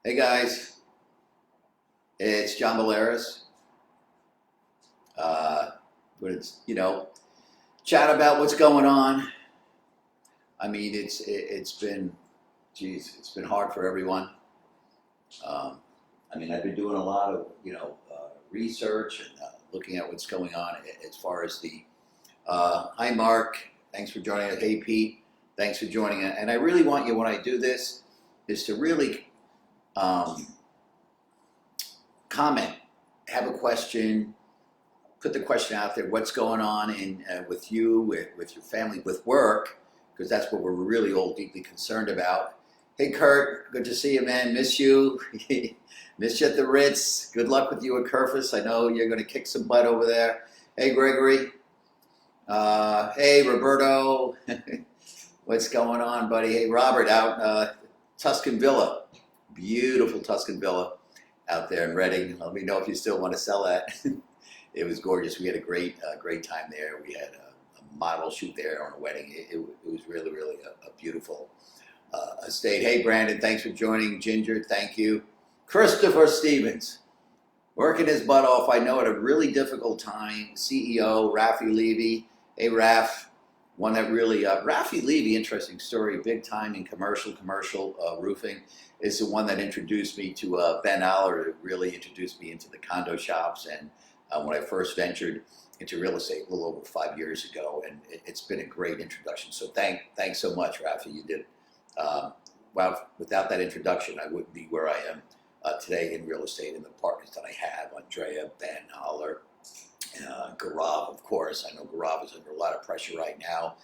Hey guys, it's John Bolaris. But chat about what's going on. I mean, it's been, geez, it's been hard for everyone. I've been doing a lot of research and looking at what's going on as far as the. Hi Mark, thanks for joining us. Hey Pete, thanks for joining us. And I really want you, when I do this, is to really comment, have a question, put the question out there. What's going on with you, with your family, with work? Because that's what we're really all deeply concerned about. Hey Kurt, good to see you, man. Miss you. Miss you at the Ritz. Good luck with you at Kerfus. I know you're going to kick some butt over there. Hey Gregory. Hey Roberto. What's going on, buddy? Hey Robert, out Tuscan Villa. Beautiful Tuscan Villa out there in Reading. Let me know if you still want to sell that. It was gorgeous. We had a great time there. We had a model shoot there on a wedding. It was really a beautiful estate. Hey Brandon, thanks for joining. Ginger, thank you. Christopher Stevens, working his butt off. I know at a really difficult time. CEO Rafi Levy. Hey Raf, one that really Rafi Levy, interesting story. Big time in commercial roofing. Is the one that introduced me to Ben Aller, really introduced me into the condo shops, and when I first ventured into real estate a little over 5 years ago, and it's been a great introduction. So thanks so much, Rafi. You did. Well, without that introduction, I wouldn't be where I am today in real estate, and the partners that I have, Andrea, Ben Aller, Gaurav, of course. I know Gaurav is under a lot of pressure right now,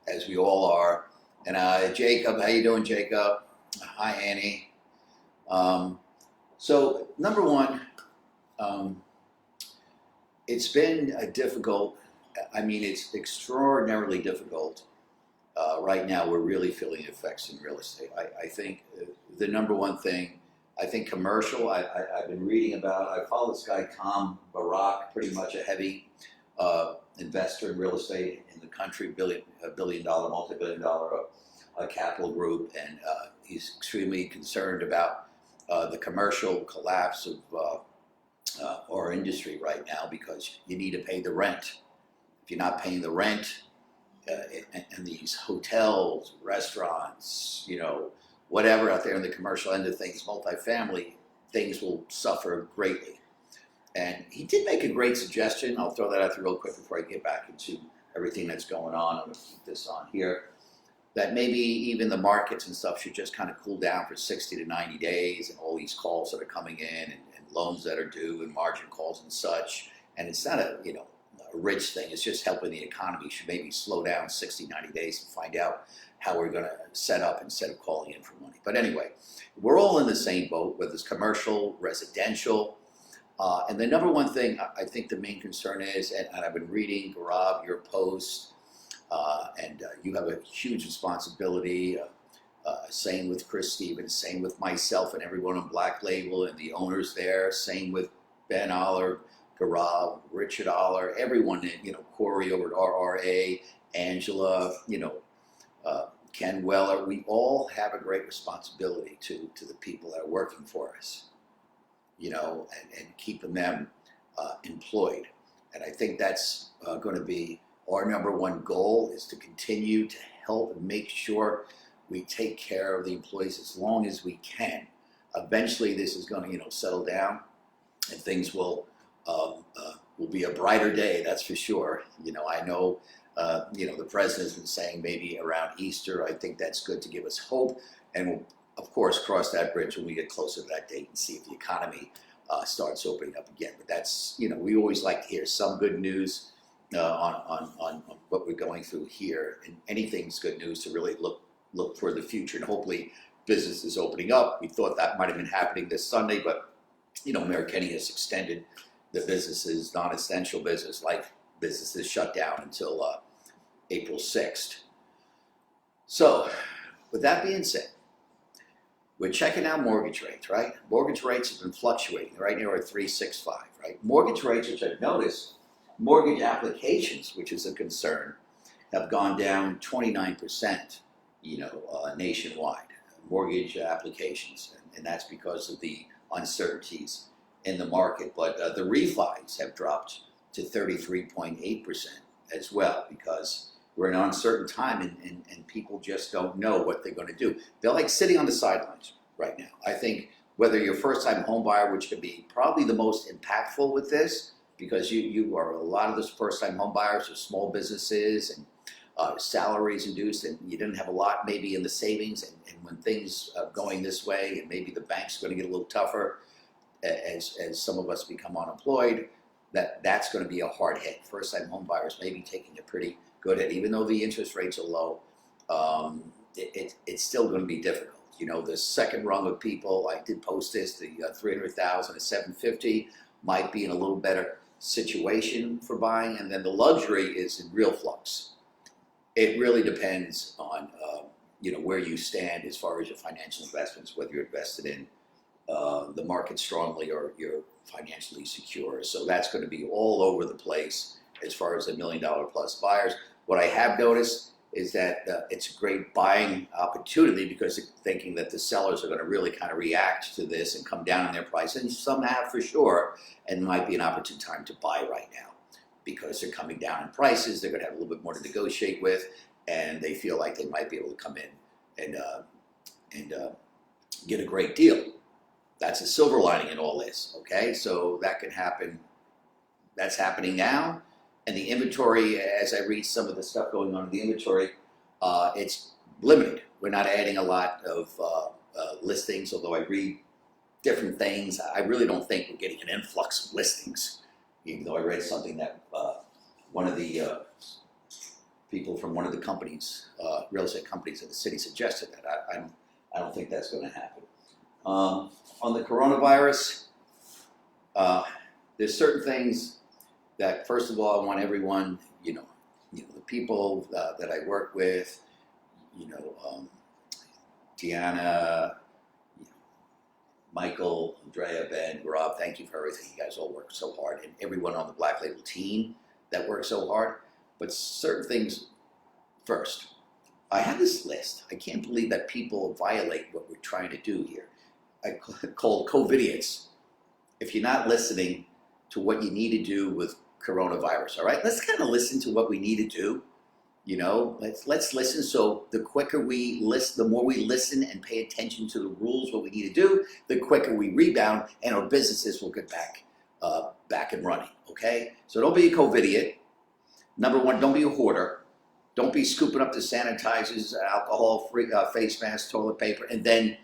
as we all are. And Jacob, how you doing, Jacob? Hi, Annie. So number one, it's been difficult. It's extraordinarily difficult. Right now, we're really feeling the effects in real estate. I think the number one thing, I think commercial, I've been reading about, I follow this guy, Tom Barak, pretty much a heavy investor in real estate in the country, multi-billion dollar capital group, and he's extremely concerned about the commercial collapse of our industry right now, because you need to pay the rent. If you're not paying the rent, and these hotels, restaurants, whatever out there in the commercial end of things, multifamily, things will suffer greatly. And he did make a great suggestion. I'll throw that out there real quick before I get back into everything that's going on. I'm going to keep this on here. That maybe even the markets and stuff should just kind of cool down for 60 to 90 days, and all these calls that are coming in, and loans that are due, and margin calls and such. And it's not a rich thing. It's just helping the economy. Should maybe slow down 60, 90 days and find out how we're going to set up instead of calling in for money. But anyway, we're all in the same boat, whether it's commercial, residential. And the number one thing I think the main concern is, and I've been reading, Gaurav, your post, and you have a huge responsibility. Same with Chris Stevens, same with myself and everyone on Black Label and the owners there. Same with Ben Aller, Gaurav, Richard Aller, everyone, Corey over at RRA, Angela, Ken Weller. We all have a great responsibility to the people that are working for us, and keeping them employed. And I think that's going to be our number one goal, is to continue to help and make sure we take care of the employees as long as we can. Eventually, this is going to, settle down, and things will be a brighter day. That's for sure. I know, the president's been saying maybe around Easter. I think that's good to give us hope, and we'll of course cross that bridge when we get closer to that date and see if the economy starts opening up again. But that's, we always like to hear some good news on what we're going through here, and anything's good news to really look for the future, and hopefully business is opening up. We thought that might have been happening this Sunday, but Mayor Kenny has extended the businesses, non-essential business, like businesses, shut down until April 6th. So with that being said, we're checking out mortgage rates, right? Mortgage rates have been fluctuating right near 3.65, right? Mortgage rates, which I've noticed, mortgage applications, which is a concern, have gone down 29%, nationwide. mortgage applications, and that's because of the uncertainties in the market. But the refis have dropped to 33.8% as well, because we're in an uncertain time, and people just don't know what they're going to do. They're like sitting on the sidelines right now. I think whether you're a first-time home buyer, which could be probably the most impactful with this, because you are a lot of those first-time home buyers are small businesses and salaries induced, and you didn't have a lot maybe in the savings, and when things are going this way, and maybe the bank's going to get a little tougher as some of us become unemployed, that's going to be a hard hit. First-time home buyers may be taking a pretty good hit, even though the interest rates are low. It's still going to be difficult. You know, the second rung of people, I did post this, the 300,000 to 750 might be in a little better situation for buying, and then the luxury is in real flux. It really depends on you know, where you stand as far as your financial investments, whether you're invested in the market strongly or you're financially secure. So that's going to be all over the place as far as the $1 million plus buyers. What I have noticed is that it's a great buying opportunity, because they're thinking that the sellers are going to really kind of react to this and come down in their price, and some have for sure, and might be an opportune time to buy right now because they're coming down in prices. They're going to have a little bit more to negotiate with, and they feel like they might be able to come in and get a great deal. That's a silver lining in all this, okay? So that can happen. That's happening now. And the inventory, as I read some of the stuff going on in the inventory, it's limited. We're not adding a lot of listings, although I read different things. I really don't think we're getting an influx of listings, even though I read something that one of the people from one of the companies, real estate companies in the city, suggested that. I don't think that's going to happen. On the coronavirus, there's certain things that, first of all, I want everyone, you know, the people that I work with, Deanna, Michael, Andrea, Ben, Rob, thank you for everything. You guys all work so hard, and everyone on the Black Label team that works so hard. But certain things first. I have this list. I can't believe that people violate what we're trying to do here. I called COVIDiots. If you're not listening to what you need to do with coronavirus, all right? Let's kind of listen to what we need to do. You know, let's listen. So the quicker we listen, the more we listen and pay attention to the rules, what we need to do, the quicker we rebound, and our businesses will get back and running. Okay? So don't be a COVIDiot. Number one, don't be a hoarder. Don't be scooping up the sanitizers, alcohol-free face masks, toilet paper, and then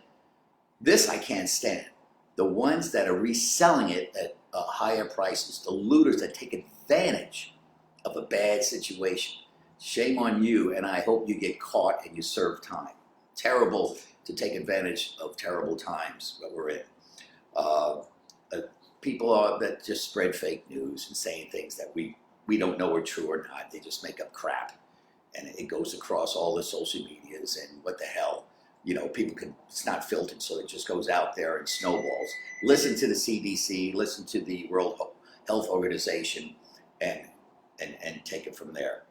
this I can't stand. The ones that are reselling it at higher prices, the looters that take advantage of a bad situation. Shame on you, and I hope you get caught and you serve time. Terrible to take advantage of terrible times that we're in. People that just spread fake news and saying things that we don't know are true or not. They just make up crap, and it goes across all the social medias, and what the hell. You know, people can, it's not filtered, so it just goes out there and snowballs. Listen to the CDC, listen to the World Health Organization, and take it from there.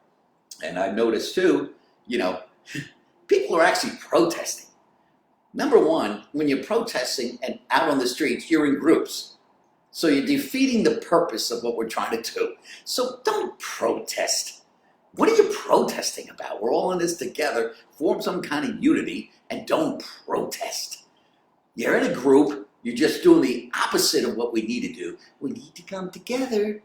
And I've noticed too, you know, people are actually protesting. Number one, when you're protesting and out on the streets, you're in groups. So you're defeating the purpose of what we're trying to do. So don't protest. What are you protesting about? We're all in this together. Form some kind of unity and don't protest. You're in a group. You're just doing the opposite of what we need to do. We need to come together.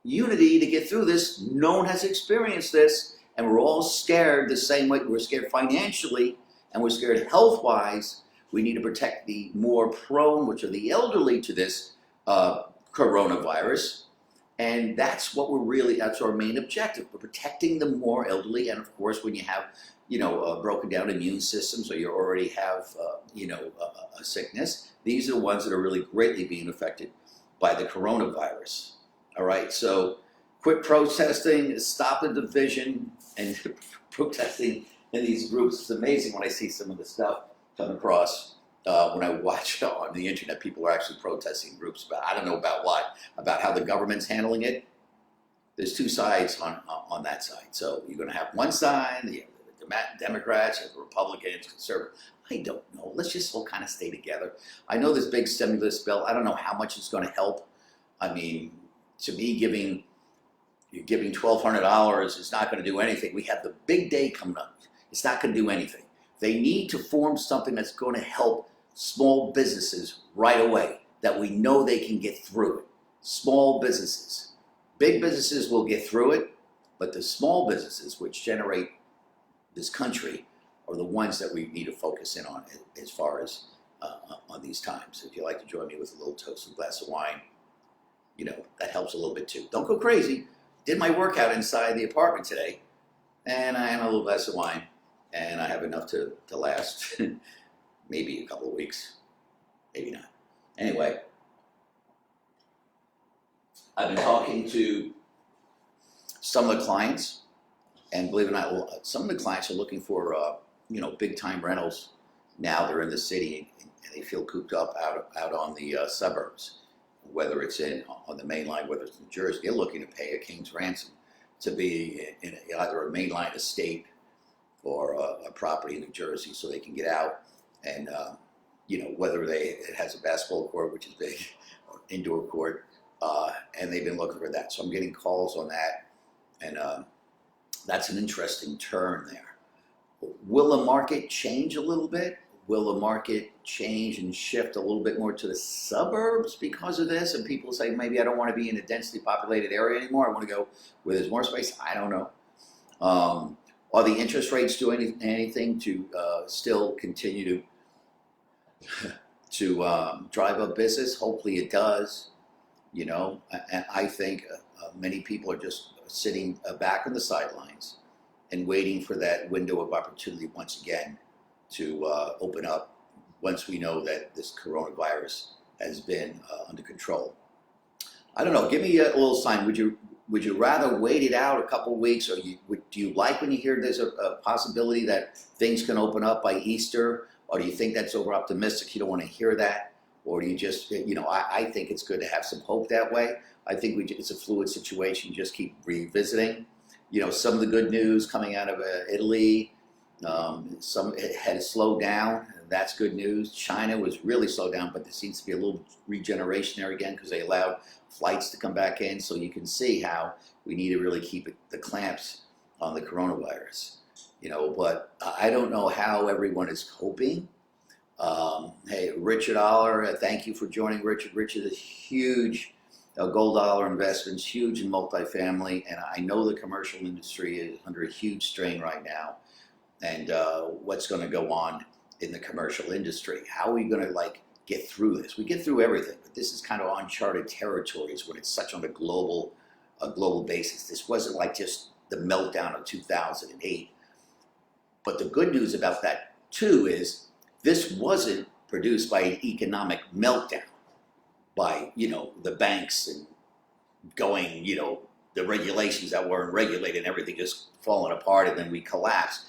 Unity to get through this. No one has experienced this. And we're all scared the same way. We're scared financially and we're scared health-wise. We need to protect the more prone, which are the elderly, to this coronavirus. And that's what that's our main objective. We're protecting the more elderly. And of course, when you have, broken down immune systems, or you already have, a sickness, these are the ones that are really greatly being affected by the coronavirus. All right, so quit protesting, stop the division, and protesting in these groups. It's amazing when I see some of the stuff come across. When I watch on the internet, people are actually protesting groups, but I don't know about what, about how the government's handling it. There's two sides on that side. So you're going to have one side, the Democrats, or Republicans, conservatives. I don't know. Let's just all kind of stay together. I know this big stimulus bill, I don't know how much it's going to help. I mean, to me, giving $1,200 is not going to do anything. We have the big day coming up. It's not going to do anything. They need to form something that's going to help small businesses right away, that we know they can get through it. Small businesses. Big businesses will get through it, but the small businesses, which generate this country, are the ones that we need to focus in on as far as on these times. If you'd like to join me with a little toast and glass of wine, you know, that helps a little bit too. Don't go crazy. Did my workout inside the apartment today, and I had a little glass of wine, and I have enough to last maybe a couple of weeks, maybe not. Anyway, I've been talking to some of the clients, and believe it or not, some of the clients are looking for big time rentals. Now they're in the city and they feel cooped up out on the suburbs, whether it's on the main line, whether it's in New Jersey. They're looking to pay a king's ransom to be in either a mainline estate or a property in New Jersey, so they can get out and whether it has a basketball court, which is big, or indoor court, and they've been looking for that. So I'm getting calls on that, and that's an interesting turn there. Will the market change a little bit? Will the market change and shift a little bit more to the suburbs because of this? And people say, maybe I don't want to be in a densely populated area anymore. I want to go where there's more space. I don't know. Are the interest rates doing anything to still continue to drive up business? Hopefully it does. And I think many people are just sitting back on the sidelines and waiting for that window of opportunity once again to open up once we know that this coronavirus has been under control. I don't know. Give me a little sign. Would you rather wait it out a couple of weeks, or do you like when you hear there's a possibility that things can open up by Easter, or do you think that's over optimistic? You don't want to hear that, or do you just I think it's good to have some hope that way. I think it's a fluid situation. Just keep revisiting. Some of the good news coming out of Italy. It had slowed down. That's good news. China was really slowed down, but there seems to be a little regeneration there again because they allowed flights to come back in. So you can see how we need to really keep the clamps on the coronavirus. But I don't know how everyone is coping. Hey, Richard Aller, thank you for joining. Richard is huge. Gold dollar investments, huge in multifamily, and I know the commercial industry is under a huge strain right now. And what's going to go on in the commercial industry? How are we going to get through this? We get through everything, but this is kind of uncharted territories when it's such on a global basis. This wasn't like just the meltdown of 2008. But the good news about that too is this wasn't produced by an economic meltdown, by the banks and going the regulations that weren't regulated and everything just falling apart, and then we collapsed.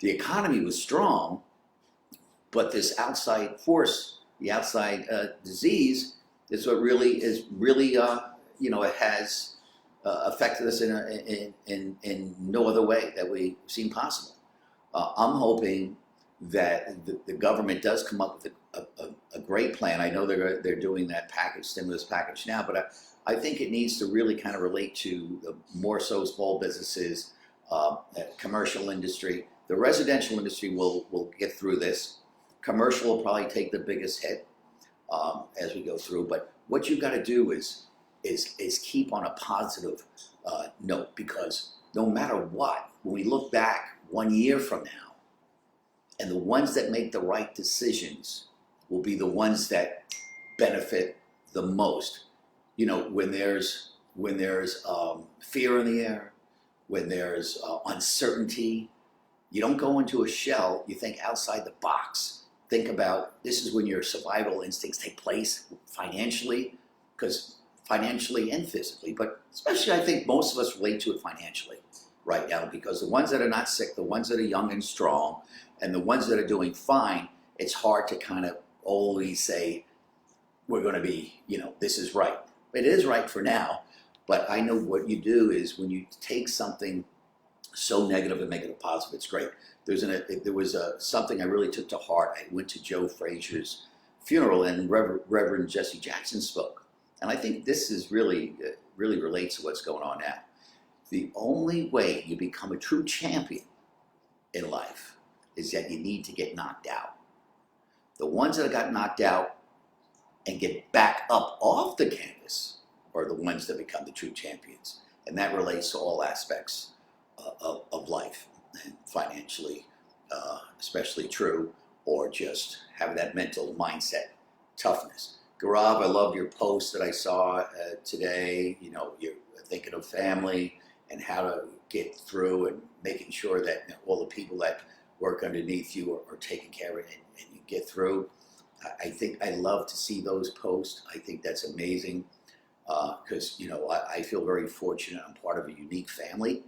The economy was strong, but this outside force, the outside disease, is what really it has affected us in no other way that we've seen possible. I'm hoping that the government does come up with a great plan. I know they're doing that stimulus package now, but I think it needs to really kind of relate to the more so small businesses, commercial industry. The residential industry will get through this. Commercial will probably take the biggest hit as we go through. But what you've got to do is keep on a positive note, because no matter what, when we look back 1 year from now, and the ones that make the right decisions will be the ones that benefit the most. When there's fear in the air, when there's uncertainty, you don't go into a shell. You think outside the box. Think about, this is when your survival instincts take place financially, because financially and physically, but especially I think most of us relate to it financially right now, because the ones that are not sick, the ones that are young and strong, and the ones that are doing fine, it's hard to kind of always say, we're going to be, this is right. It is right for now, but I know what you do is when you take something so negative and make it a positive. It's great. There was something I really took to heart. I went to Joe Frazier's funeral, and Reverend Jesse Jackson spoke, and I think this is really relates to what's going on now. The only way you become a true champion in life is that you need to get knocked out. The ones that got knocked out and get back up off the canvas are the ones that become the true champions, and that relates to all aspects of life, and financially especially true, or just having that mental mindset toughness. Gaurav, I loved your post that I saw today. You know, you're thinking of family and how to get through, and making sure that, you know, all the people that work underneath you are taken care of, and you get through. I think I love to see those posts. I think that's amazing, because you know, I feel very fortunate. I'm part of a unique family.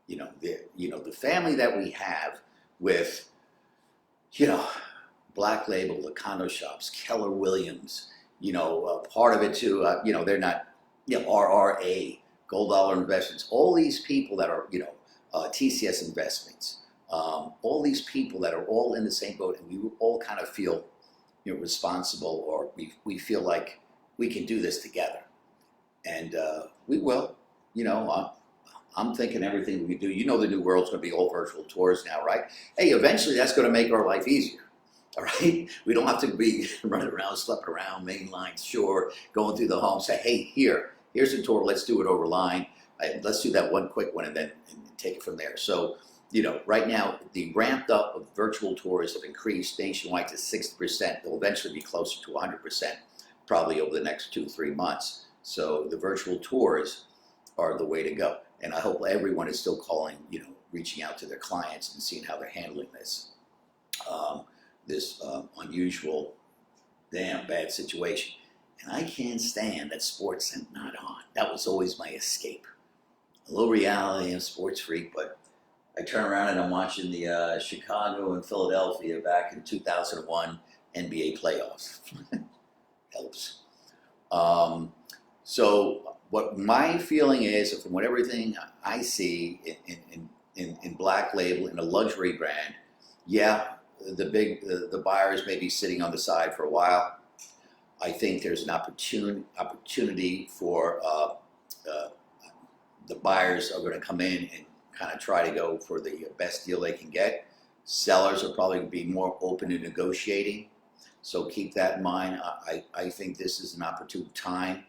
You know, the family that we have with, you know, Black Label, the condo shops, Keller Williams, you know, part of it too. You know, they're not, you know, RRA, Gold Dollar Investments, all these people that are, you know, TCS Investments, all these people that are all in the same boat, and we all kind of feel, you know, responsible, or we feel like we can do this together, and we will. You know, I'm thinking everything we can do. You know, the new world's going to be all virtual tours now, right? Hey, eventually that's going to make our life easier. All right, we don't have to be running around, schlepping around main lines, sure, going through the home. Say, hey, here's a tour. Let's do it over line. Let's do that one quick one, and then take it from there. So, you know, right now the ramped up of virtual tours have increased nationwide to 60%. They'll eventually be closer to 100%, probably over the next 2-3 months. So the virtual tours are the way to go. And I hope everyone is still calling, you know, reaching out to their clients and seeing how they're handling this. This unusual, damn bad situation. And I can't stand that sports are not on. That was always my escape. A little reality and sports freak, but I turn around and I'm watching the Chicago and Philadelphia back in 2001 NBA playoffs. Helps. So what my feeling is, from what everything I see in Black Label, in a luxury brand, yeah, the buyers may be sitting on the side for a while. I think there's an opportunity for the buyers are going to come in and kind of try to go for the best deal they can get. Sellers are probably going to be more open to negotiating, so keep that in mind. I think this is an opportune time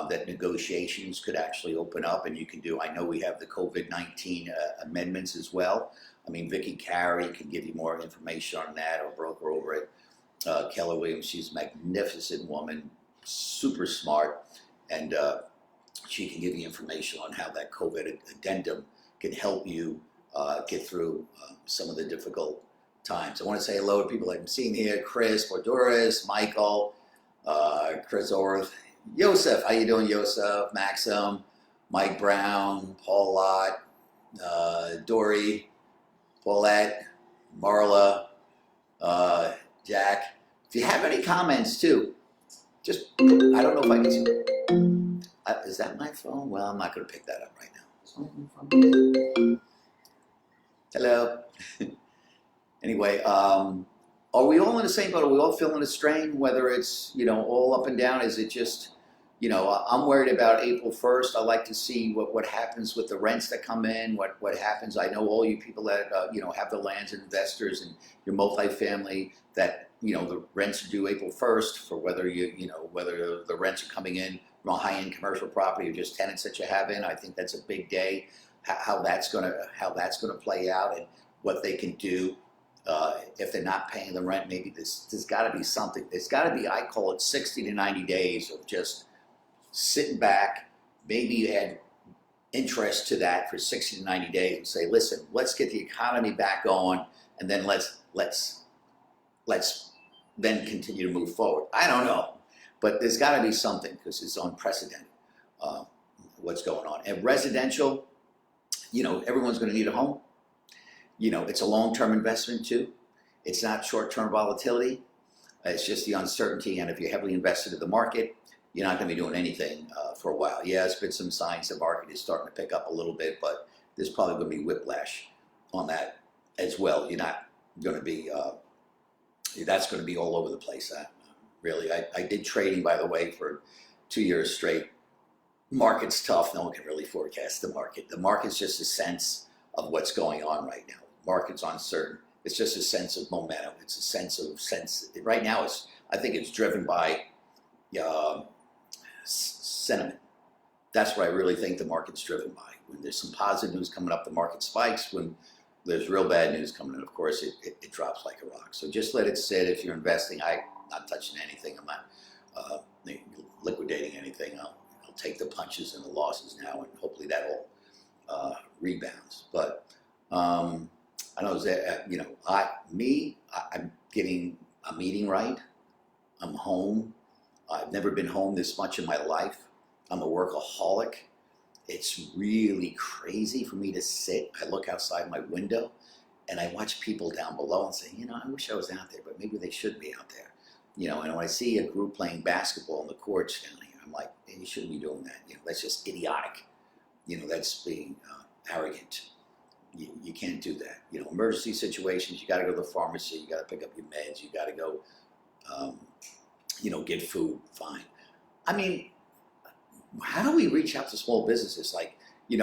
that negotiations could actually open up, and you can do. I know we have the COVID-19 amendments as well. I mean, Vicky Carey can give you more information on that, or broker over at Keller Williams. She's a magnificent woman, super smart, and she can give you information on how that COVID addendum can help you get through some of the difficult times. I want to say hello to people I'm seeing here: Chris Bordoris, Michael, Chris Orth, Yosef. How you doing, Yosef? Maxim, Mike Brown, Paul Lott, Dory, Paulette, Marla, Jack. If you have any comments too, just, I don't know if I can see. Is that my phone? Well, I'm not going to pick that up right now. Hello. Anyway, are we all in the same boat? Are we all feeling the strain? Whether it's, you know, all up and down, is it just, you know, I'm worried about April 1st. I like to see what happens with the rents that come in, what happens. I know all you people that, you know, have the lands and investors and your multifamily that, you know, the rents are due April 1st for whether whether the rents are coming in from a high-end commercial property or just tenants that you have in. I think that's a big day, how that's gonna play out, and what they can do. If they're not paying the rent, maybe there's got to be something. There's got to be, I call it 60 to 90 days of just sitting back. Maybe you add interest to that for 60 to 90 days and say, listen, let's get the economy back going, and then let's then continue to move forward. I don't know, but there's got to be something, because it's unprecedented what's going on. And residential, you know, everyone's going to need a home. You know, it's a long-term investment too. It's not short-term volatility. It's just the uncertainty. And if you're heavily invested in the market, you're not going to be doing anything for a while. Yeah, there's been some signs the market is starting to pick up a little bit, but there's probably going to be whiplash on that as well. You're not going to be, that's going to be all over the place. Really, I did trading, by the way, for 2 years straight. Market's tough. No one can really forecast the market. The market's just a sense of what's going on right now. Market's uncertain. It's just a sense of momentum. It's a sense of right now, I think it's driven by sentiment. That's what I really think the market's driven by. When there's some positive news coming up, the market spikes. When there's real bad news coming in, of course, it drops like a rock. So just let it sit. If you're investing, I'm not touching anything. I'm not liquidating anything. I'll take the punches and the losses now, and hopefully that all rebounds. But I know that I'm getting a meeting right. I'm home. I've never been home this much in my life. I'm a workaholic. It's really crazy for me to sit. I look outside my window and I watch people down below and say, I wish I was out there, but maybe they should be out there. And when I see a group playing basketball on the courts down here, I'm like, hey, you shouldn't be doing that. That's just idiotic. That's being arrogant. You can't do that. Emergency situations, you got to go to the pharmacy, you got to pick up your meds, you got to go, get food, fine. I mean, how do we reach out to small businesses? Like, we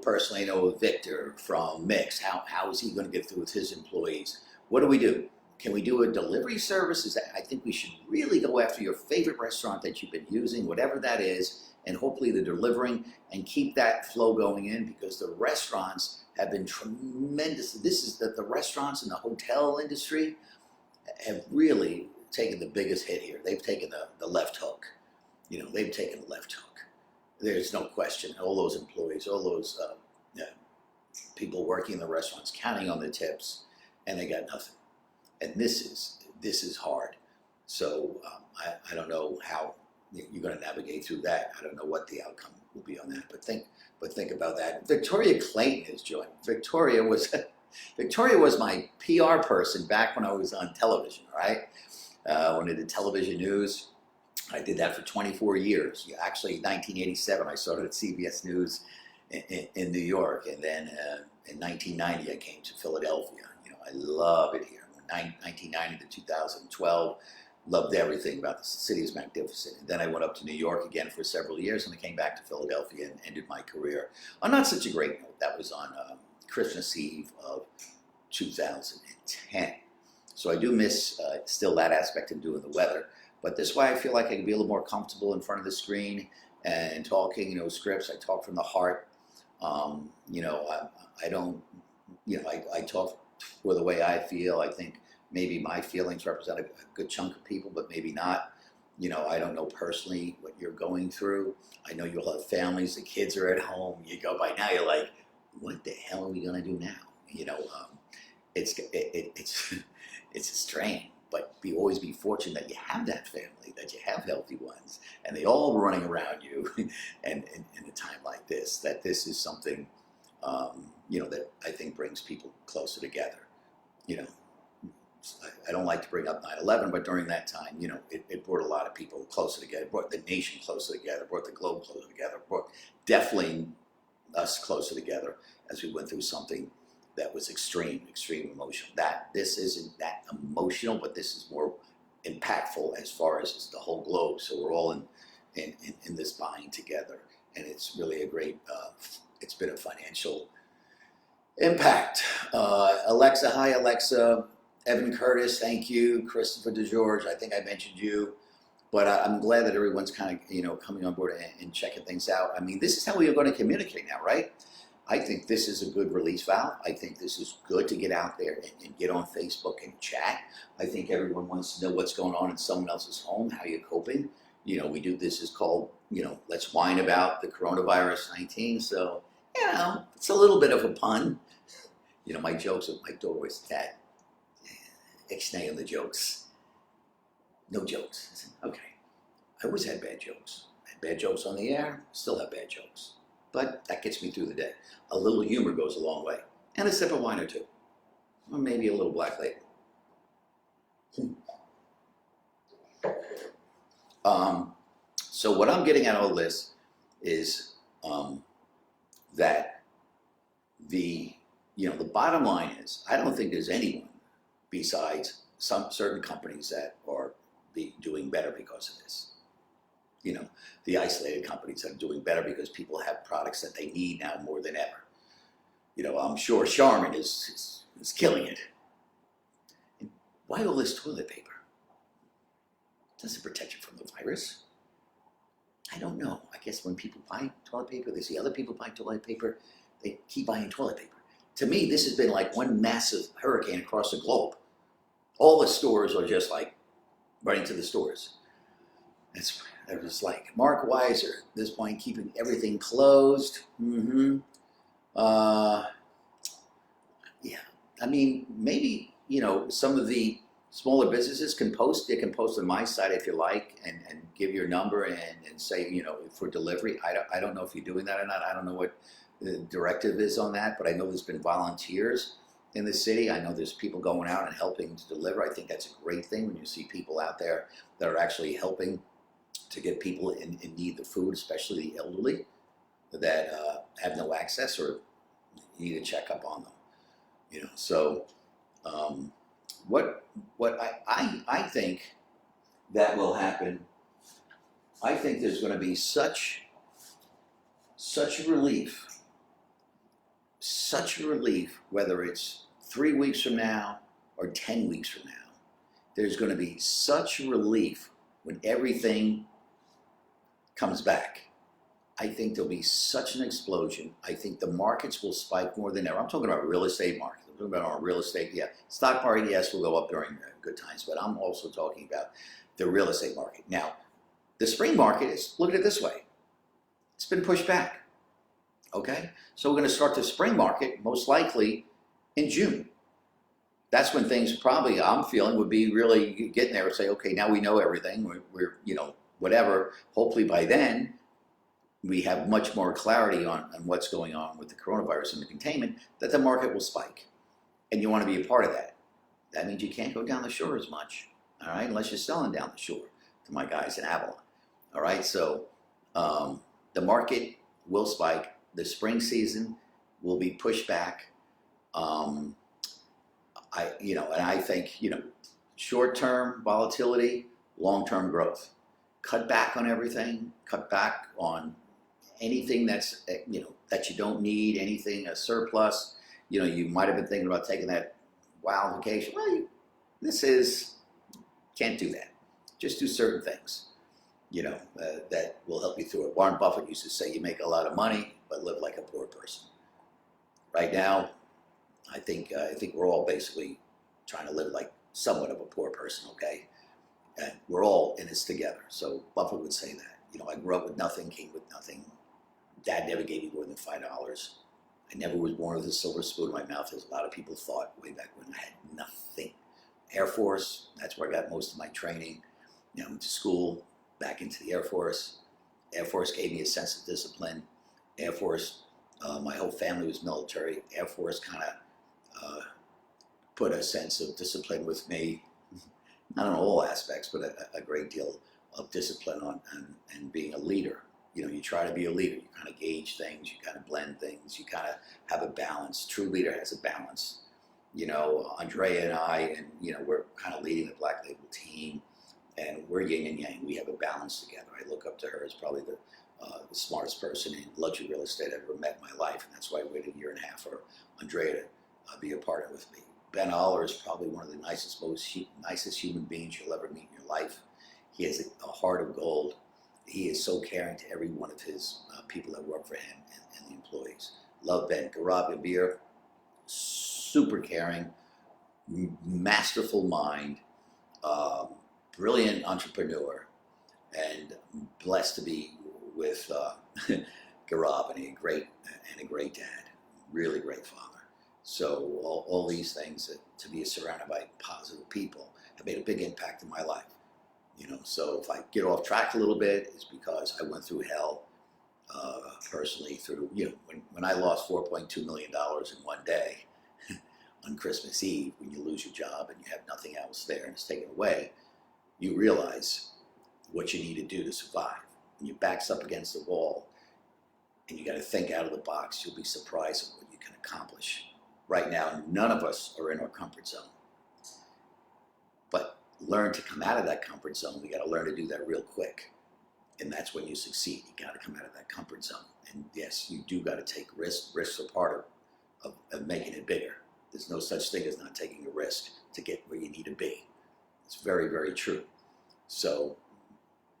personally know Victor from Mix. How is he going to get through with his employees? What do we do? Can we do a delivery service? I think we should really go after your favorite restaurant that you've been using, whatever that is, and hopefully they're delivering, and keep that flow going in, because the restaurants have been tremendous. This is the restaurants and the hotel industry have really taken the biggest hit here. They've taken the left hook. They've taken the left hook. There's no question. All those employees, all those people working in the restaurants, counting on the tips, and they got nothing. And this is hard. So I don't know how you're going to navigate through that. I don't know what the outcome will be on that. But think about that. Victoria Clayton has joined. Victoria was my PR person back when I was on television. Right, when I did television news. I did that for 24 years. Actually, in 1987, I started at CBS News in New York, and then in 1990, I came to Philadelphia. I love it here. 1990 to 2012, loved everything about the city. Is magnificent. And then I went up to New York again for several years, and I came back to Philadelphia and ended my career on not such a great note. That was on Christmas Eve of 2010. So I do miss still that aspect of doing the weather. But this way I feel like I can be a little more comfortable in front of the screen and talking, scripts. I talk from the heart. I don't, I talk for the way I feel. I think maybe my feelings represent a good chunk of people, but maybe not. I don't know personally what you're going through. I know you'll have families, the kids are at home. You go by now, you're like, what the hell are we going to do now? It's a strain. But always be fortunate that you have that family, that you have healthy ones, and they all running around you. And in a time like this, that this is something, that I think brings people closer together. I don't like to bring up 9/11, but during that time, it brought a lot of people closer together, brought the nation closer together, brought the globe closer together, brought definitely us closer together as we went through something that was extreme emotional. This isn't that emotional, but this is more impactful as far as the whole globe. So we're all in this buying together, and it's really a great. It's been a financial impact. Alexa, hi Alexa. Evan Curtis, thank you. Christopher DeGeorge, I think I mentioned you, but I'm glad that everyone's kind of coming on board and checking things out. I mean, this is how we are going to communicate now, right? I think this is a good release valve. I think this is good to get out there and get on Facebook and chat. I think everyone wants to know what's going on in someone else's home, how you're coping. We do, this is called, let's whine about the coronavirus 19. So, it's a little bit of a pun. My jokes with my daughter is that, ixnay on the jokes. No jokes. I said, okay. I always had bad jokes. I had bad jokes on the air, still have bad jokes. But that gets me through the day. A little humor goes a long way. And a sip of wine or two. Or maybe a little black label. So what I'm getting at all this is that the the bottom line is, I don't think there's anyone besides some certain companies that are doing better because of this. The isolated companies that are doing better because people have products that they need now more than ever. I'm sure Charmin is killing it. And why all this toilet paper? Does it protect you from the virus? I don't know. I guess when people buy toilet paper, they see other people buy toilet paper, they keep buying toilet paper. To me, this has been like one massive hurricane across the globe. All the stores are just like running to the stores. It was like Mark Weiser at this point, keeping everything closed. Yeah, I mean, maybe, some of the smaller businesses can post. They can post on my site if you like, and give your number and say, for delivery. I don't know if you're doing that or not. I don't know what the directive is on that, but I know there's been volunteers in the city. I know there's people going out and helping to deliver. I think that's a great thing when you see people out there that are actually helping to get people in need of food, especially the elderly that have no access or need a checkup on them. So what I think that will happen, I think there's going to be such a relief, whether it's 3 weeks from now or 10 weeks from now. There's going to be such relief when everything comes back. I think there'll be such an explosion. I think the markets will spike more than ever. I'm talking about real estate market. I'm talking about our real estate, yeah. Stock market, yes, will go up during good times, but I'm also talking about the real estate market. Now, the spring market is, look at it this way. It's been pushed back, okay? So we're going to start the spring market most likely in June. That's when things probably, I'm feeling, would be really getting there and say, okay, now we know everything. We're whatever. Hopefully by then, we have much more clarity on what's going on with the coronavirus and the containment, that the market will spike. And you want to be a part of that. That means you can't go down the shore as much, all right, unless you're selling down the shore to my guys in Avalon. All right, so the market will spike. The spring season will be pushed back. And I think, short-term volatility, long-term growth. Cut back on everything. Cut back on anything that's, that you don't need, anything, a surplus. You might have been thinking about taking that wild vacation. Well, can't do that. Just do certain things, that will help you through it. Warren Buffett used to say, you make a lot of money, but live like a poor person. Right now, I think we're all basically trying to live like somewhat of a poor person, okay? And we're all in this together. So Buffett would say that. I grew up with nothing, came with nothing. Dad never gave me more than $5. I never was born with a silver spoon in my mouth, as a lot of people thought way back when. I had nothing. Air Force, that's where I got most of my training. I went to school, back into the Air Force. Air Force gave me a sense of discipline. Air Force, my whole family was military. Air Force kind of put a sense of discipline with me. Not on all aspects, but a great deal of discipline and being a leader. You try to be a leader. You kind of gauge things. You kind of blend things. You kind of have a balance. True leader has a balance. Andrea and I, and we're kind of leading the Black Label team, and we're yin and yang. We have a balance together. I look up to her as probably the smartest person in luxury real estate I've ever met in my life, and that's why I waited 1.5 years for Andrea to be a partner with me. Ben Aller is probably one of the nicest human beings you'll ever meet in your life. He has a heart of gold. He is so caring to every one of his people that work for him and the employees. Love Ben. Garab Abir, super caring, masterful mind, brilliant entrepreneur, and blessed to be with Garab, and a great dad, really great father. So all these things, to be surrounded by positive people, have made a big impact in my life. So if I get off track a little bit, it's because I went through hell personally. Through when I lost $4.2 million in one day on Christmas Eve, when you lose your job and you have nothing else there and it's taken away, you realize what you need to do to survive. When your back's up against the wall and you got to think out of the box, you'll be surprised at what you can accomplish. Right now, none of us are in our comfort zone. But learn to come out of that comfort zone. We got to learn to do that real quick. And that's when you succeed. You got to come out of that comfort zone. And yes, you do got to take risks. Risks are part of making it bigger. There's no such thing as not taking a risk to get where you need to be. It's very, very true. So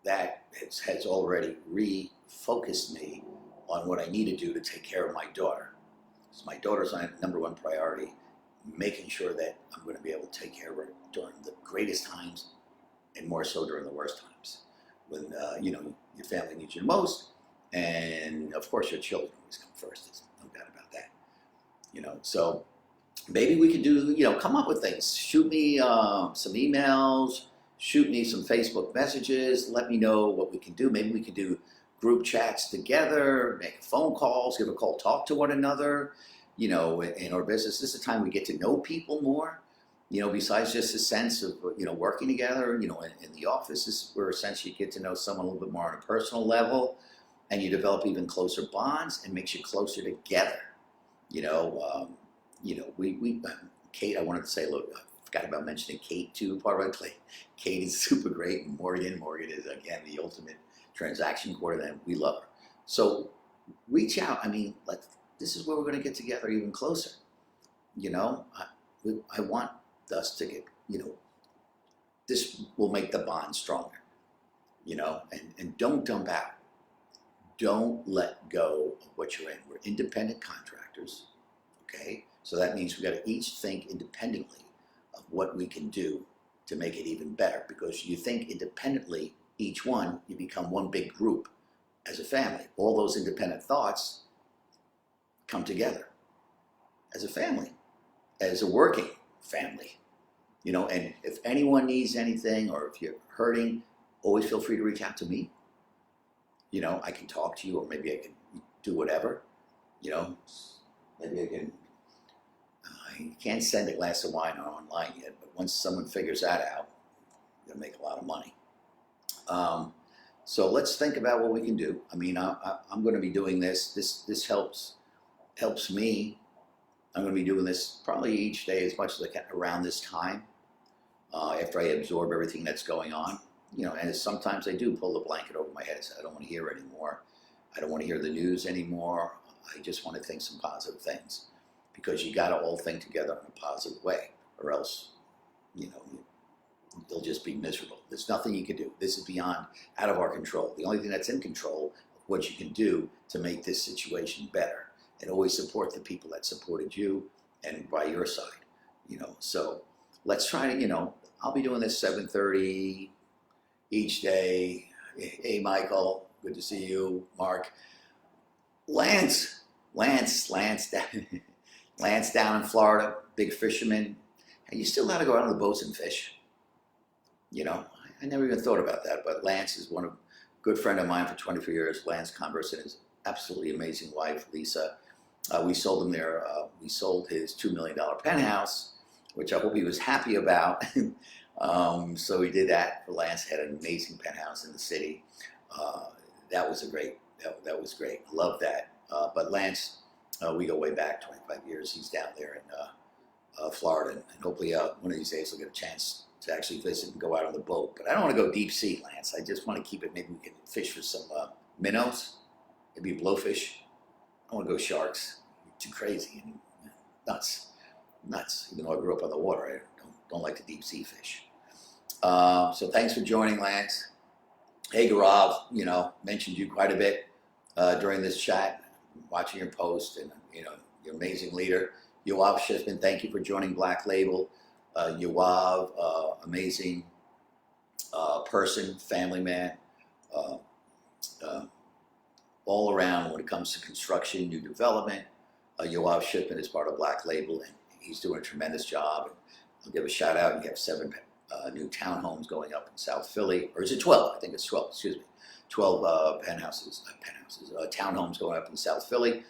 that has already refocused me on what I need to do to take care of my daughter. So my daughter's my number one priority, making sure that I'm going to be able to take care of her during the greatest times and more so during the worst times. When your family needs you the most, and of course your children always come first. There's no doubt about that. So maybe we could do, come up with things. Shoot me some emails, shoot me some Facebook messages, let me know what we can do. Maybe we could do group chats together, make phone calls, give a call, talk to one another. In our business, this is the time we get to know people more. Besides just a sense of, working together, in the office is where essentially you get to know someone a little bit more on a personal level, and you develop even closer bonds and makes you closer together. Kate, I wanted to say, look, I forgot about mentioning Kate too, part of my play. Kate is super great. Morgan is, again, the ultimate transaction coordinator, and we love her. So reach out. This is where we're going to get together even closer. I want us to get, this will make the bond stronger, and don't dump out. Don't let go of what you're in. We're independent contractors, okay? So that means we got to each think independently of what we can do to make it even better, because you think independently, each one, you become one big group as a family. All those independent thoughts come together as a family, as a working family, and if anyone needs anything or if you're hurting, always feel free to reach out to me. I can talk to you, or maybe I can do whatever, maybe I can, you can't send a glass of wine online yet, but once someone figures that out, you're going to make a lot of money. So let's think about what we can do. I'm going to be doing this. This helps me. I'm going to be doing this probably each day as much as I can around this time, after I absorb everything that's going on. And sometimes I do pull the blanket over my head and say, I don't want to hear anymore. I don't want to hear the news anymore. I just want to think some positive things, because you got to all think together in a positive way, or else, you'll just be miserable. There's nothing you can do. This is out of our control. The only thing that's in control is what you can do to make this situation better, and always support the people that supported you and by your side. So let's try to, I'll be doing this 7:30 each day. Hey, Michael, good to see you. Mark, Lance down in Florida, big fisherman. And you still got to go out on the boats and fish. I never even thought about that, but Lance is a good friend of mine for 24 years. Lance Converse and his absolutely amazing wife, Lisa. We sold his $2 million penthouse, which I hope he was happy about. So we did that for Lance. Had an amazing penthouse in the city. That was great. That was great. Love that. But Lance, we go way back 25 years. He's down there in Florida, and hopefully one of these days we'll get a chance to actually visit and go out on the boat. But I don't want to go deep sea, Lance. I just want to keep it. Maybe we can fish for some minnows, maybe blowfish. I want to go sharks. Too crazy and nuts. Even though I grew up on the water, I don't like the deep sea fish. So thanks for joining, Lance. Hey, Gaurav, mentioned you quite a bit during this chat, watching your post, and you're an amazing leader. Yoav Shifman, thank you for joining Black Label. Yoav, amazing person, family man, all around when it comes to construction, new development. Yoav Shifman is part of Black Label, and he's doing a tremendous job. I'll give a shout out. You have 7 new townhomes going up in South Philly, or is it 12? I think it's 12. Excuse me, 12 townhomes going up in South Philly.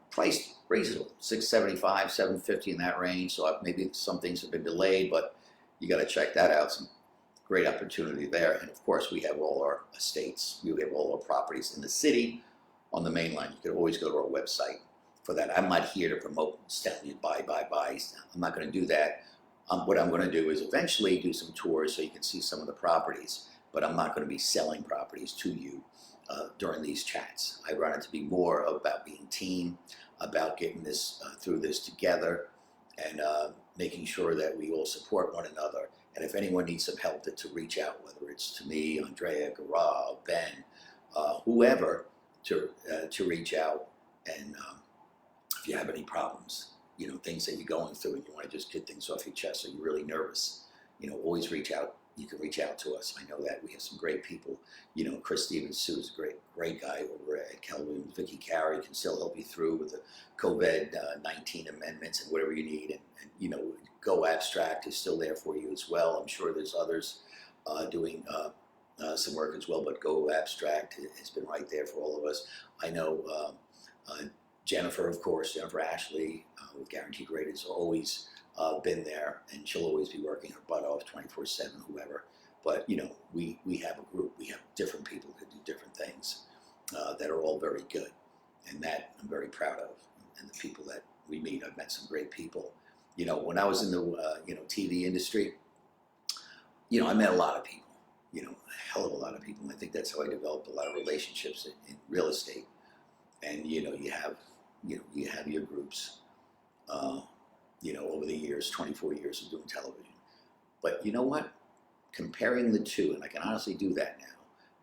Priced reasonable, $675, $750 in that range. So maybe some things have been delayed, but you got to check that out. Some great opportunity there. And of course, we have all our estates. We have all our properties in the city on the main line. You can always go to our website for that. I'm not here to promote telling you buy. I'm not going to do that. What I'm going to do is eventually do some tours so you can see some of the properties, but I'm not going to be selling properties to you during these chats. I want it to be more about being team, about getting this through this together, and making sure that we all support one another. And if anyone needs some help, to reach out, whether it's to me, Andrea, Gaurav, Ben, whoever, to reach out. And if you have any problems, you know, things that you're going through and you want to just get things off your chest, or you're really nervous, you know, always reach out. You can reach out to us. I know that we have some great people. You know, Chris Stevens, Sue's a great guy over at Keller Williams. Vicky Carey can still help you through with the COVID-19 amendments and whatever you need. And, you know, Go Abstract is still there for you as well. I'm sure there's others doing some work as well, but Go Abstract has been right there for all of us. I know Jennifer, of course, Jennifer Ashley with Guaranteed Rate has always been there, and she'll always be working her butt off 24/7, whoever. But, you know, we have a group. We have different people who do different things that are all very good, and that I'm very proud of. And the people that we meet, I've met some great people. You know, when I was in the you know, TV industry, you know, I met a lot of people. You know, a hell of a lot of people. And I think that's how I developed a lot of relationships in real estate. And you know, you have your groups. You know, over the years, 24 years of doing television. But you know what? Comparing the two, and I can honestly do that now,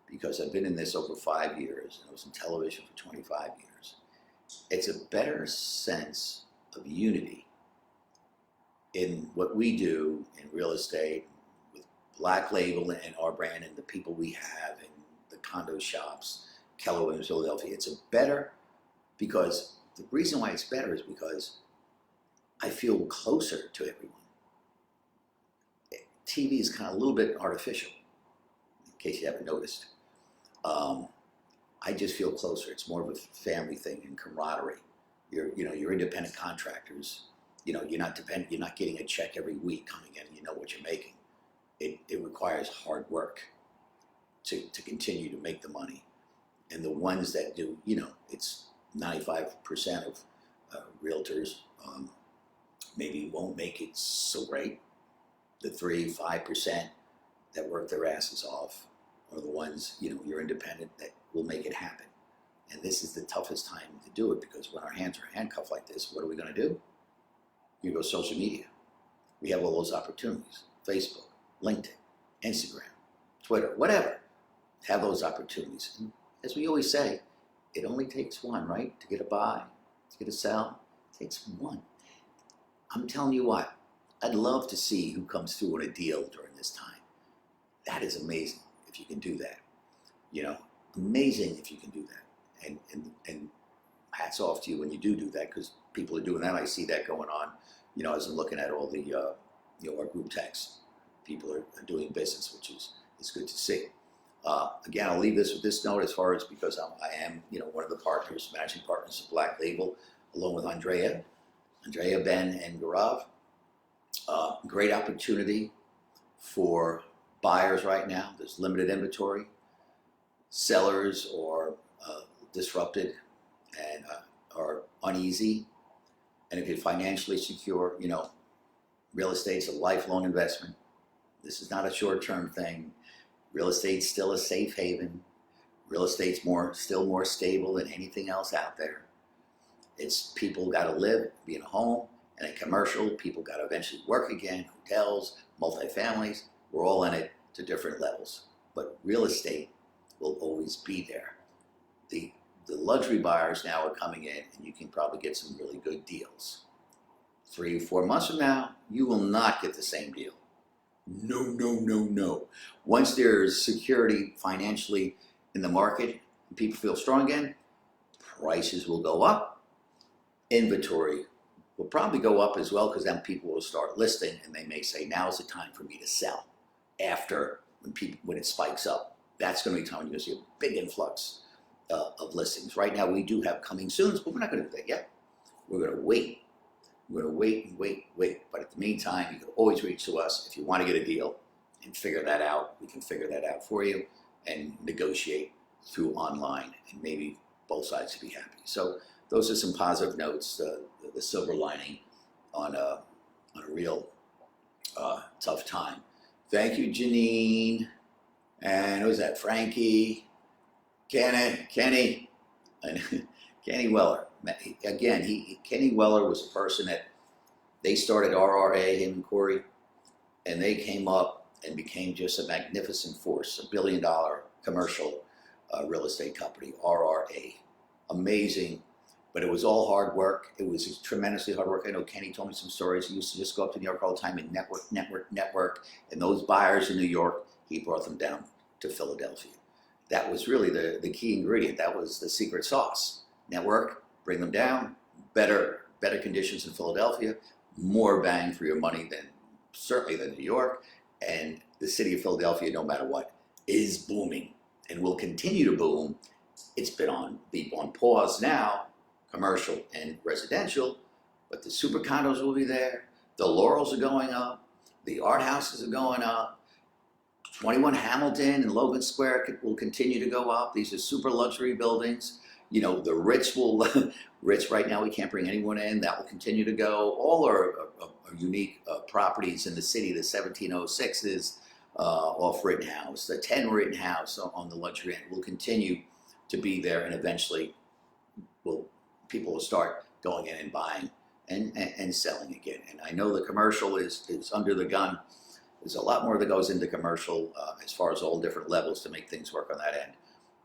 because I've been in this over 5 years, and I was in television for 25 years. It's a better sense of unity in what we do in real estate, with Black Label and our brand and the people we have in the condo shops, Keller Williams, Philadelphia. It's a better, because the reason why it's better is because I feel closer to everyone. TV is kind of a little bit artificial, in case you haven't noticed. I just feel closer. It's more of a family thing and camaraderie. You're independent contractors. You know, you're not getting a check every week coming in. You know what you're making. It requires hard work to continue to make the money. And the ones that do, you know, it's 95% of realtors maybe won't make it so great. The 3-5% that work their asses off are the ones, you know, you're independent, that will make it happen. And this is the toughest time to do it, because when our hands are handcuffed like this, what are we going to do? You go social media. We have all those opportunities. Facebook, LinkedIn, Instagram, Twitter, whatever. Have those opportunities. And as we always say, it only takes one, right? To get a buy, to get a sell, it takes one. I'm telling you what, I'd love to see who comes through on a deal during this time. That is amazing if you can do that. You know, amazing if you can do that. And hats off to you when you do that, because people are doing that. I see that going on. You know, as I'm looking at all the, you know, our group texts, people are doing business, which is good to see. Again, I'll leave this with this note, as far as, because I am, you know, one of the partners, managing partners of Black Label, along with Andrea, Ben, and Gaurav. Great opportunity for buyers right now. There's limited inventory. Sellers are disrupted and are uneasy. And if you're financially secure, you know, real estate's a lifelong investment. This is not a short-term thing. Real estate's still a safe haven. Real estate's still more stable than anything else out there. It's people got to live, be in a home, and a commercial. People got to eventually work again. Hotels, multifamilies. We're all in it to different levels. But real estate will always be there. The luxury buyers now are coming in, and you can probably get some really good deals. 3 or 4 months from now, you will not get the same deal. No. Once there's security financially in the market and people feel strong again, prices will go up. Inventory will probably go up as well, because then people will start listing, and they may say, now's the time for me to sell. After, when it spikes up, that's going to be the time when you're going to see a big influx of listings. Right now, we do have coming soon, but we're not going to do that yet. We're going to wait. We're going to wait and wait. But in the meantime, you can always reach to us if you want to get a deal and figure that out. We can figure that out for you and negotiate through online, and maybe both sides will be happy. So those are some positive notes, the silver lining on a real tough time. Thank you, Janine. And who was that? Frankie, Kenny, and Kenny Weller. Again, Kenny Weller was a person that they started RRA, him and Corey, and they came up and became just a magnificent force, $1 billion commercial real estate company, RRA. Amazing, but it was all hard work. It was tremendously hard work. I know Kenny told me some stories. He used to just go up to New York all the time and network. And those buyers in New York, he brought them down to Philadelphia. That was really the key ingredient. That was the secret sauce. Network, bring them down, better conditions in Philadelphia, more bang for your money certainly than New York. And the city of Philadelphia, no matter what, is booming and will continue to boom. It's been on pause now, commercial and residential, but the super condos will be there. The Laurels are going up. The art houses are going up. 21 Hamilton and Logan Square will continue to go up. These are super luxury buildings. You know, the Ritz Ritz right now, we can't bring anyone in. That will continue to go. All are unique properties in the city. The 1706s off Rittenhouse, the 10 Rittenhouse on the luxury end will continue to be there, and eventually people will start going in and buying and selling again. And I know the commercial is under the gun. There's a lot more that goes into commercial as far as all different levels to make things work on that end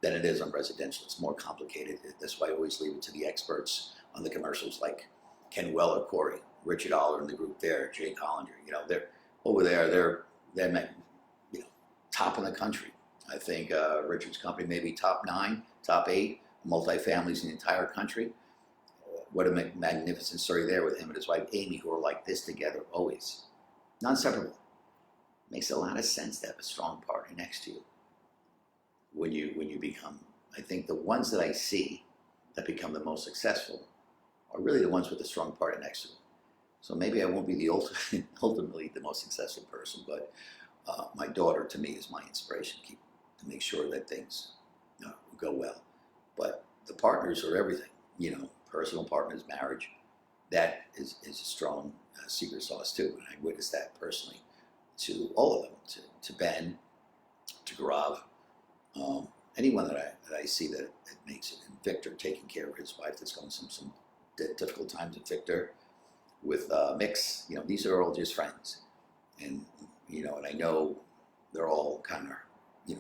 than it is on residential. It's more complicated. That's why I always leave it to the experts on the commercials, like Ken Weller, Corey, Richard Aller in the group there, Jay Collinger. You know, they're over there. They're top in the country. I think Richard's company may be top 9, top 8 multifamilies in the entire country. What a magnificent story there with him and his wife Amy, who are like this together always, non-separable. Makes a lot of sense to have a strong partner next to you when you become. I think the ones that I see that become the most successful are really the ones with a strong partner next to them. So maybe I won't be the ultimately the most successful person, but my daughter to me is my inspiration to make sure that things go well. But the partners are everything. You know, personal partners, marriage, that is a strong secret sauce too. And I witnessed that personally to all of them, to Ben, to Gaurav, anyone that I see that makes it. And Victor taking care of his wife that's going some difficult times with Victor, with Mix. You know, these are all just friends. And, you know, and I know they're all kind of,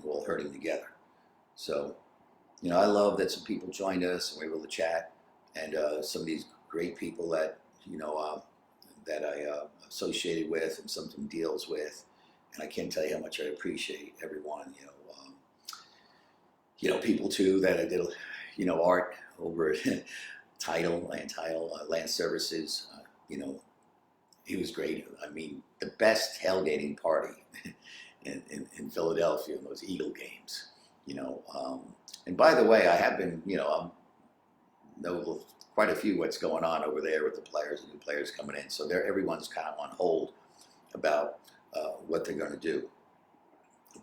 all hurting together. So, I love that some people joined us and we were able to chat, and some of these great people that, that I associated with and some deals with. And I can't tell you how much I appreciate everyone, people too that I did, art over at Land Services, he was great. I mean, the best tailgating party in Philadelphia in those Eagle games, and by the way, I have been, know quite a few what's going on over there with the players and new players coming in. So everyone's kind of on hold about what they're going to do.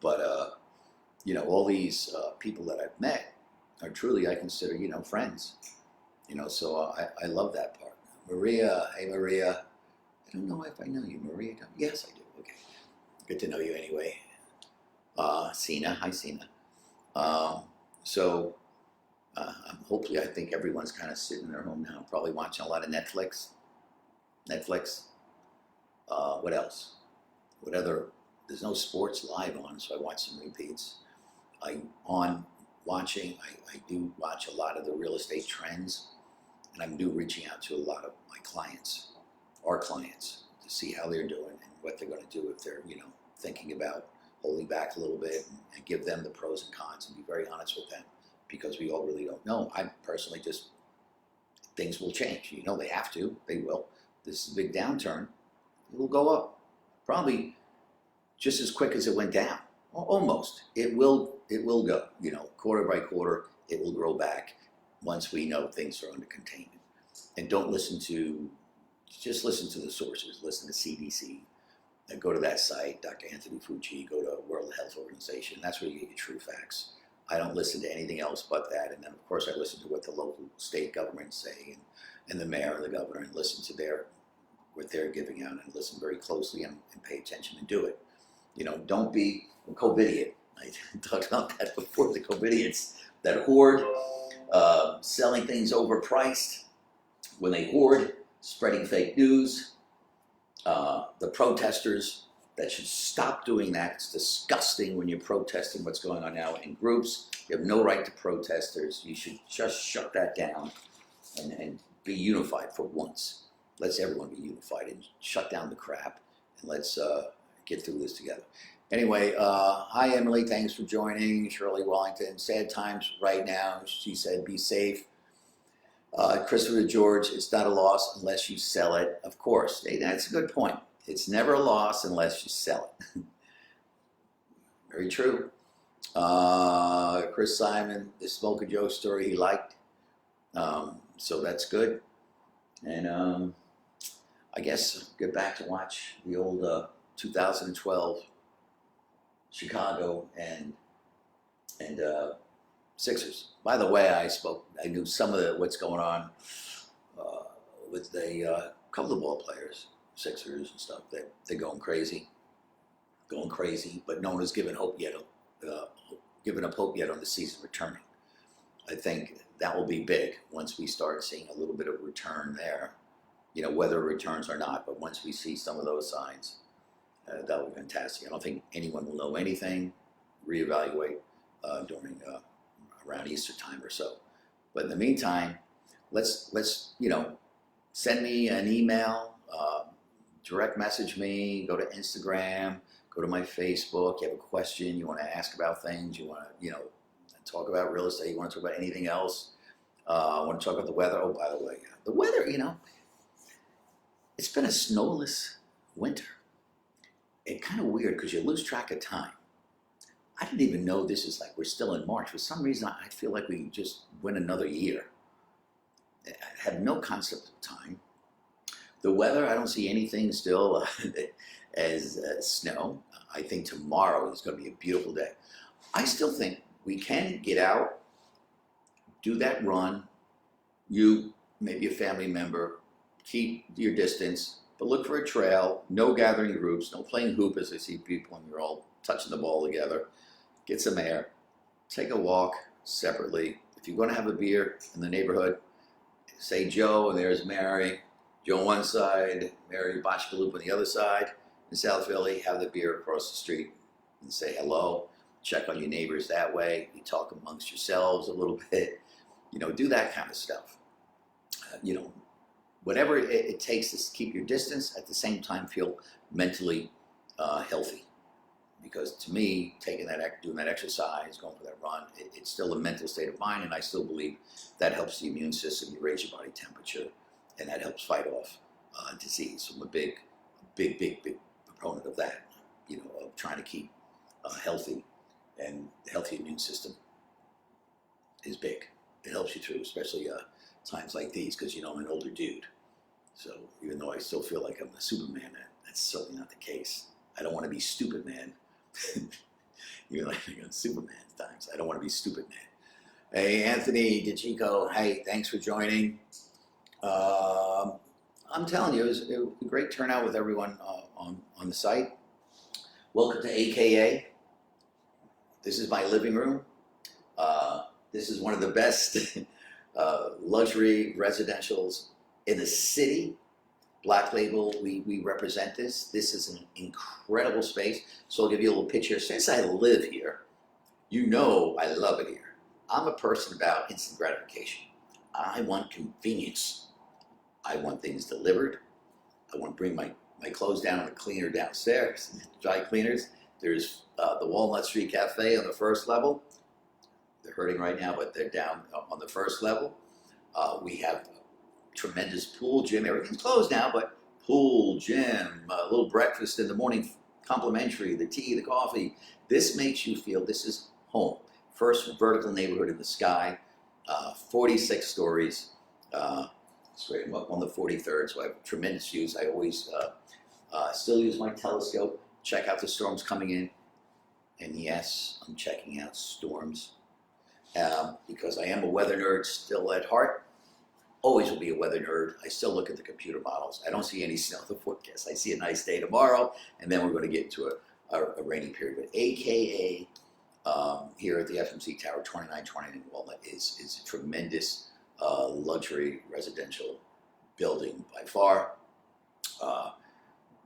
But, all these people that I've met are truly, I consider, friends. So I love that part. Maria, hey Maria. I don't know if I know you, Maria. Yes, I do. Okay. Good to know you anyway. Sina, hi Sina. Hopefully, I think everyone's kind of sitting in their home now, probably watching a lot of Netflix. What else? What other? There's no sports live on, so I watch some repeats. I do watch a lot of the real estate trends, and I'm reaching out to a lot of my clients, our clients, to see how they're doing and what they're going to do if they're, thinking about holding back a little bit, and give them the pros and cons and be very honest with them, because we all really don't know. I personally things will change. They have to. They will. This is a big downturn. It will go up, probably just as quick as it went down. Almost. It will go. Quarter by quarter, it will grow back once we know things are under containment. And don't just listen to the sources. Listen to CDC. Go to that site, Dr. Anthony Fauci. Go to World Health Organization. That's where you get your true facts. I don't listen to anything else but that. And then, of course, I listen to what the local state governments say, and the mayor and the governor, and listen to what they're giving out, and listen very closely, and pay attention and do it. You know, don't be a COVIDiot. I talked about that before, the COVIDiots that hoard, selling things overpriced. When they hoard, spreading fake news, the protesters that should stop doing that. It's disgusting when you're protesting what's going on now in groups. You have no right to protesters. You should just shut that down and be unified for once. Let's everyone be unified and shut down the crap, and let's get through this together. Anyway, hi Emily, thanks for joining. Shirley Wellington, sad times right now. She said, be safe. Christopher George, it's not a loss unless you sell it. Of course, that's a good point. It's never a loss unless you sell it. Very true. Chris Simon, the Smoke and Joe story he liked. So that's good. And I guess get back to watch the old 2012 Chicago and Sixers. By the way, I knew some of what's going on with a couple of ball players, Sixers and stuff. They're going crazy, but no one has given up hope yet on the season returning. I think that will be big once we start seeing a little bit of return there. You know, whether it returns or not, but once we see some of those signs, that will be fantastic. I don't think anyone will know anything, reevaluate during around Easter time or so. But in the meantime, let's send me an email, direct message me, go to Instagram, go to my Facebook. You have a question, you want to ask about things, you want to talk about real estate, you want to talk about anything else, want to talk about the weather. Oh, by the way, the weather, it's been a snowless winter. It's kind of weird because you lose track of time. I didn't even know this is like we're still in March. For some reason, I feel like we just went another year. I have no concept of time. The weather, I don't see anything still as snow. I think tomorrow is going to be a beautiful day. I still think we can get out, do that run. You, maybe a family member, keep your distance, but look for a trail, no gathering groups, no playing hoop as I see people and you're all touching the ball together. Get some air, take a walk separately. If you're going to have a beer in the neighborhood, say Joe and there's Mary. Joe on one side, Mary Bashkalup on the other side. In South Philly, have the beer across the street and say hello. Check on your neighbors that way. You talk amongst yourselves a little bit. Do that kind of stuff. Whatever it takes to keep your distance, at the same time feel mentally healthy. Because to me, doing that exercise, going for that run, it's still a mental state of mind, and I still believe that helps the immune system. You raise your body temperature, and that helps fight off disease. So I'm a big proponent of that. Of trying to keep healthy, and the healthy immune system is big. It helps you through, especially times like these, because I'm an older dude. So even though I still feel like I'm a Superman, that's certainly not the case. I don't want to be stupid, man. Even like on Superman times, I don't want to be stupid, man. Hey, Anthony DeChico, hey, thanks for joining. I'm telling you, it was a great turnout with everyone on the site. Welcome to AKA. This is my living room. This is one of the best luxury residentials in the city. Black Label, we represent this. This is an incredible space. So I'll give you a little picture. Since I live here, I love it here. I'm a person about instant gratification. I want convenience. I want things delivered. I want to bring my clothes down to the cleaner downstairs, dry cleaners. There's the Walnut Street Cafe on the first level. They're hurting right now, but they're down on the first level. We have tremendous pool, gym. Everything's closed now, but pool, gym, a little breakfast in the morning, complimentary, the tea, the coffee. This makes you feel this is home. First vertical neighborhood in the sky, 46 stories. Straight up on the 43rd, so I have tremendous views. I always still use my telescope, check out the storms coming in. And yes, I'm checking out storms because I am a weather nerd still at heart. Always will be a weather nerd. I still look at the computer models. I don't see any snow in the forecast. I see a nice day tomorrow, and then we're going to get into a rainy period. But AKA here at the FMC Tower 2920 in Walnut is a tremendous luxury residential building by far.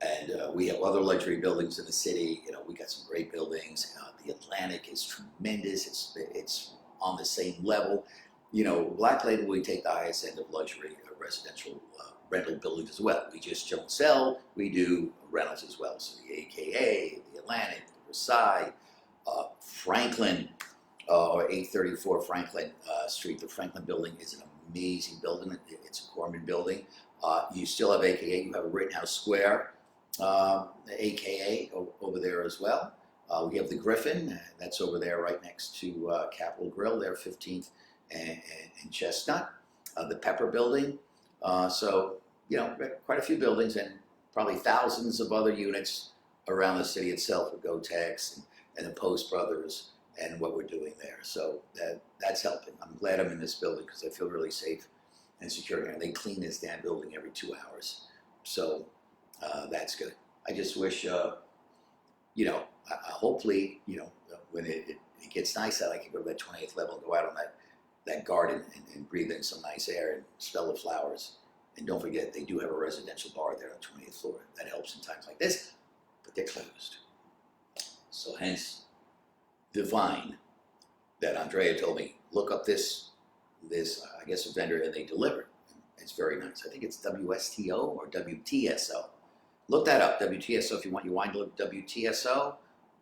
And we have other luxury buildings in the city. You know, we got some great buildings. The Atlantic is tremendous. It's on the same level. You know, Black Label, we take the highest end of luxury residential rental buildings as well. We just don't sell, we do rentals as well. So the AKA, the Atlantic, the Versailles, Franklin, or 834 Franklin Street. The Franklin building is an amazing building. It's a Corman building. You still have AKA, you have a Rittenhouse Square, AKA over there as well. We have the Griffin, that's over there right next to Capitol Grill, there 15th and Chestnut, the Pepper Building. So, you know, quite a few buildings and probably thousands of other units around the city itself with GoTex and the Post Brothers and what we're doing there. So that's helping. I'm glad I'm in this building because I feel really safe and secure here. They clean this damn building every 2 hours. So that's good. I just wish, you know, hopefully, you know, when it gets nice out, I can go to that 28th level and go out on that garden and breathe in some nice air and smell the flowers. And don't forget, they do have a residential bar there on the 20th floor. That helps in times like this, but they're closed. So hence the Vine that Andrea told me, look up this I guess a vendor, and they deliver. It's very nice. I think it's WSTO or WTSO. Look that up, WTSO, if you want your wine delivered, WTSO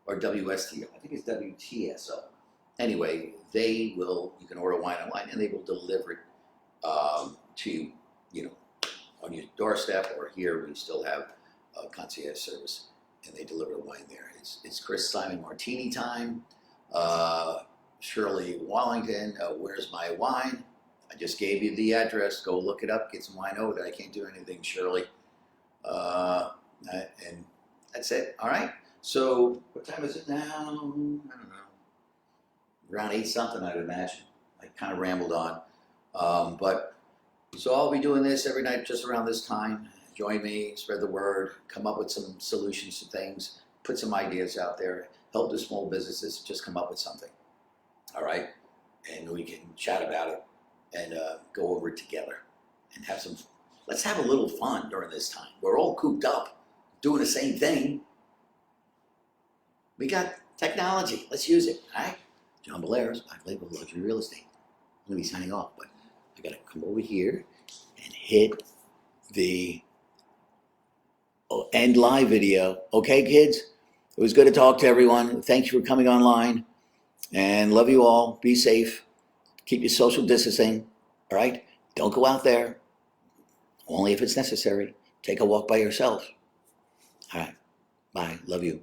or WSTO. I think it's WTSO. Anyway, they will, you can order wine online and they will deliver it to, you know, on your doorstep, or here we still have concierge service and they deliver the wine there. It's Chris Simon Martini time. Shirley Wallington, where's my wine? I just gave you the address. Go look it up, get some wine over there. I can't do anything, Shirley. And that's it. All right. So what time is it now? I don't know. Around 8 something, I'd imagine. I kind of rambled on. But so I'll be doing this every night just around this time. Join me, spread the word, come up with some solutions to things, put some ideas out there, help the small businesses just come up with something. All right? And we can chat about it and go over it together and have some, let's have a little fun during this time. We're all cooped up, doing the same thing. We got technology. Let's use it, all right? John Bolaris, Black Label Luxury Real Estate. I'm going to be signing off, but I got to come over here and hit the end live video. Okay, kids? It was good to talk to everyone. Thank you for coming online. And love you all. Be safe. Keep your social distancing. All right? Don't go out there. Only if it's necessary. Take a walk by yourself. All right. Bye. Love you.